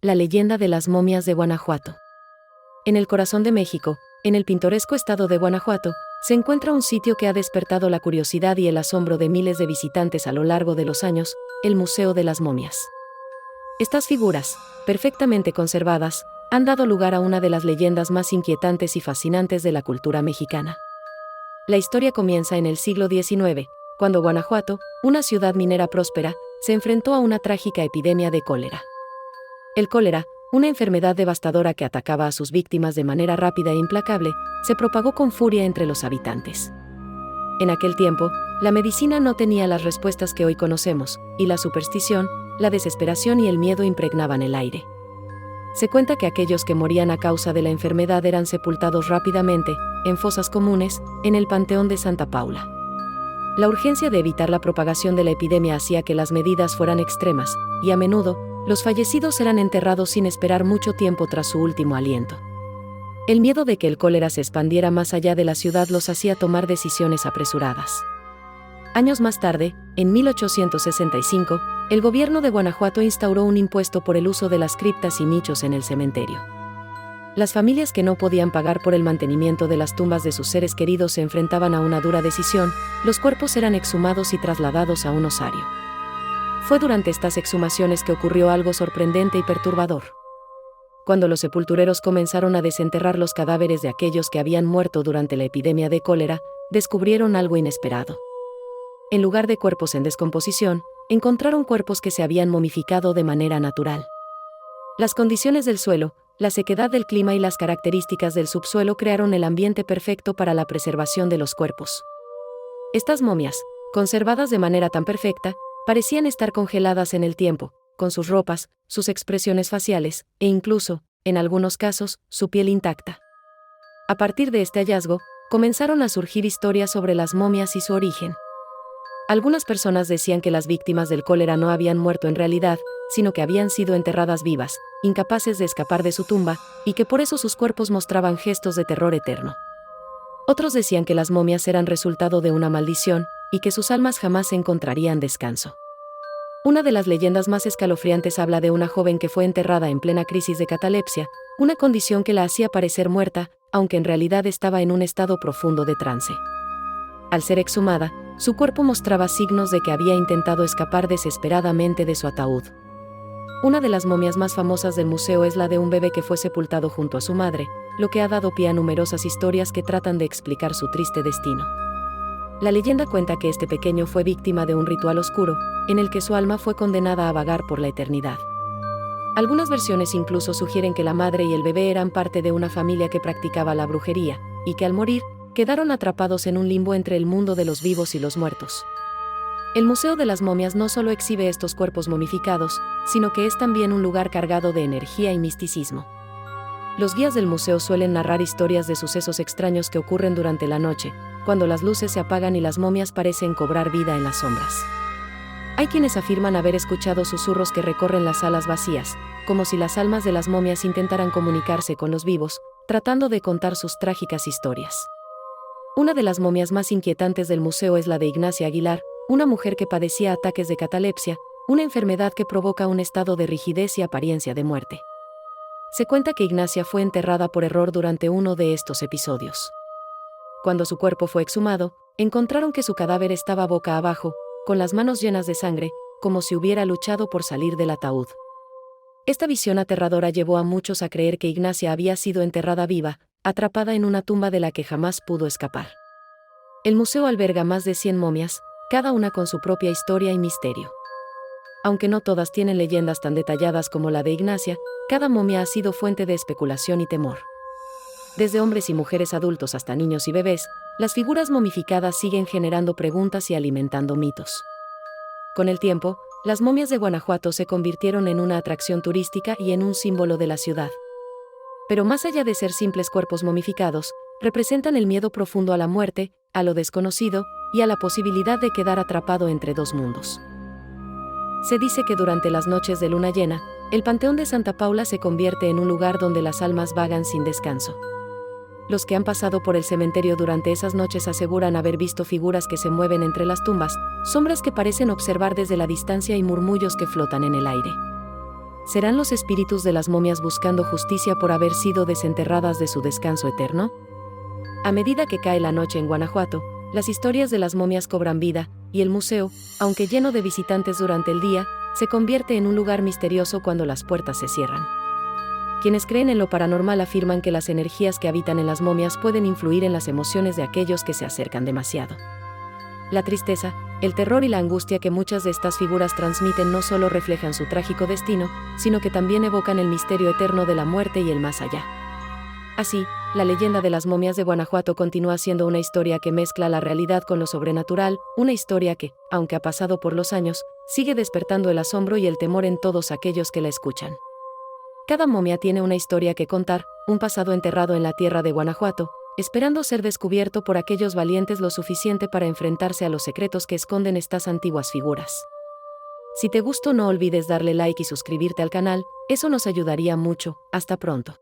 La leyenda de las momias de Guanajuato. En el corazón de México, en el pintoresco estado de Guanajuato, se encuentra un sitio que ha despertado la curiosidad y el asombro de miles de visitantes a lo largo de los años, el Museo de las Momias. Estas figuras, perfectamente conservadas, han dado lugar a una de las leyendas más inquietantes y fascinantes de la cultura mexicana. La historia comienza en el siglo XIX, cuando Guanajuato, una ciudad minera próspera, se enfrentó a una trágica epidemia de cólera. El cólera, una enfermedad devastadora que atacaba a sus víctimas de manera rápida e implacable, se propagó con furia entre los habitantes. En aquel tiempo, la medicina no tenía las respuestas que hoy conocemos, y la superstición, la desesperación y el miedo impregnaban el aire. Se cuenta que aquellos que morían a causa de la enfermedad eran sepultados rápidamente, en fosas comunes, en el Panteón de Santa Paula. La urgencia de evitar la propagación de la epidemia hacía que las medidas fueran extremas, y a menudo, los fallecidos eran enterrados sin esperar mucho tiempo tras su último aliento. El miedo de que el cólera se expandiera más allá de la ciudad los hacía tomar decisiones apresuradas. Años más tarde, en 1865, el gobierno de Guanajuato instauró un impuesto por el uso de las criptas y nichos en el cementerio. Las familias que no podían pagar por el mantenimiento de las tumbas de sus seres queridos se enfrentaban a una dura decisión: los cuerpos eran exhumados y trasladados a un osario. Fue durante estas exhumaciones que ocurrió algo sorprendente y perturbador. Cuando los sepultureros comenzaron a desenterrar los cadáveres de aquellos que habían muerto durante la epidemia de cólera, descubrieron algo inesperado. En lugar de cuerpos en descomposición, encontraron cuerpos que se habían momificado de manera natural. Las condiciones del suelo, la sequedad del clima y las características del subsuelo crearon el ambiente perfecto para la preservación de los cuerpos. Estas momias, conservadas de manera tan perfecta, parecían estar congeladas en el tiempo, con sus ropas, sus expresiones faciales, e incluso, en algunos casos, su piel intacta. A partir de este hallazgo, comenzaron a surgir historias sobre las momias y su origen. Algunas personas decían que las víctimas del cólera no habían muerto en realidad, sino que habían sido enterradas vivas, incapaces de escapar de su tumba, y que por eso sus cuerpos mostraban gestos de terror eterno. Otros decían que las momias eran resultado de una maldición, y que sus almas jamás encontrarían descanso. Una de las leyendas más escalofriantes habla de una joven que fue enterrada en plena crisis de catalepsia, una condición que la hacía parecer muerta, aunque en realidad estaba en un estado profundo de trance. Al ser exhumada, su cuerpo mostraba signos de que había intentado escapar desesperadamente de su ataúd. Una de las momias más famosas del museo es la de un bebé que fue sepultado junto a su madre, lo que ha dado pie a numerosas historias que tratan de explicar su triste destino. La leyenda cuenta que este pequeño fue víctima de un ritual oscuro, en el que su alma fue condenada a vagar por la eternidad. Algunas versiones incluso sugieren que la madre y el bebé eran parte de una familia que practicaba la brujería, y que al morir, quedaron atrapados en un limbo entre el mundo de los vivos y los muertos. El Museo de las Momias no solo exhibe estos cuerpos momificados, sino que es también un lugar cargado de energía y misticismo. Los guías del museo suelen narrar historias de sucesos extraños que ocurren durante la noche, cuando las luces se apagan y las momias parecen cobrar vida en las sombras. Hay quienes afirman haber escuchado susurros que recorren las salas vacías, como si las almas de las momias intentaran comunicarse con los vivos, tratando de contar sus trágicas historias. Una de las momias más inquietantes del museo es la de Ignacia Aguilar, una mujer que padecía ataques de catalepsia, una enfermedad que provoca un estado de rigidez y apariencia de muerte. Se cuenta que Ignacia fue enterrada por error durante uno de estos episodios. Cuando su cuerpo fue exhumado, encontraron que su cadáver estaba boca abajo, con las manos llenas de sangre, como si hubiera luchado por salir del ataúd. Esta visión aterradora llevó a muchos a creer que Ignacia había sido enterrada viva, atrapada en una tumba de la que jamás pudo escapar. El museo alberga más de 100 momias, cada una con su propia historia y misterio. Aunque no todas tienen leyendas tan detalladas como la de Ignacia, cada momia ha sido fuente de especulación y temor. Desde hombres y mujeres adultos hasta niños y bebés, las figuras momificadas siguen generando preguntas y alimentando mitos. Con el tiempo, las momias de Guanajuato se convirtieron en una atracción turística y en un símbolo de la ciudad. Pero más allá de ser simples cuerpos momificados, representan el miedo profundo a la muerte, a lo desconocido, y a la posibilidad de quedar atrapado entre dos mundos. Se dice que durante las noches de luna llena, el Panteón de Santa Paula se convierte en un lugar donde las almas vagan sin descanso. Los que han pasado por el cementerio durante esas noches aseguran haber visto figuras que se mueven entre las tumbas, sombras que parecen observar desde la distancia y murmullos que flotan en el aire. ¿Serán los espíritus de las momias buscando justicia por haber sido desenterradas de su descanso eterno? A medida que cae la noche en Guanajuato, las historias de las momias cobran vida, y el museo, aunque lleno de visitantes durante el día, se convierte en un lugar misterioso cuando las puertas se cierran. Quienes creen en lo paranormal afirman que las energías que habitan en las momias pueden influir en las emociones de aquellos que se acercan demasiado. La tristeza, el terror y la angustia que muchas de estas figuras transmiten no solo reflejan su trágico destino, sino que también evocan el misterio eterno de la muerte y el más allá. Así, la leyenda de las momias de Guanajuato continúa siendo una historia que mezcla la realidad con lo sobrenatural, una historia que, aunque ha pasado por los años, sigue despertando el asombro y el temor en todos aquellos que la escuchan. Cada momia tiene una historia que contar, un pasado enterrado en la tierra de Guanajuato, esperando ser descubierto por aquellos valientes lo suficiente para enfrentarse a los secretos que esconden estas antiguas figuras. Si te gustó, no olvides darle like y suscribirte al canal, eso nos ayudaría mucho. Hasta pronto.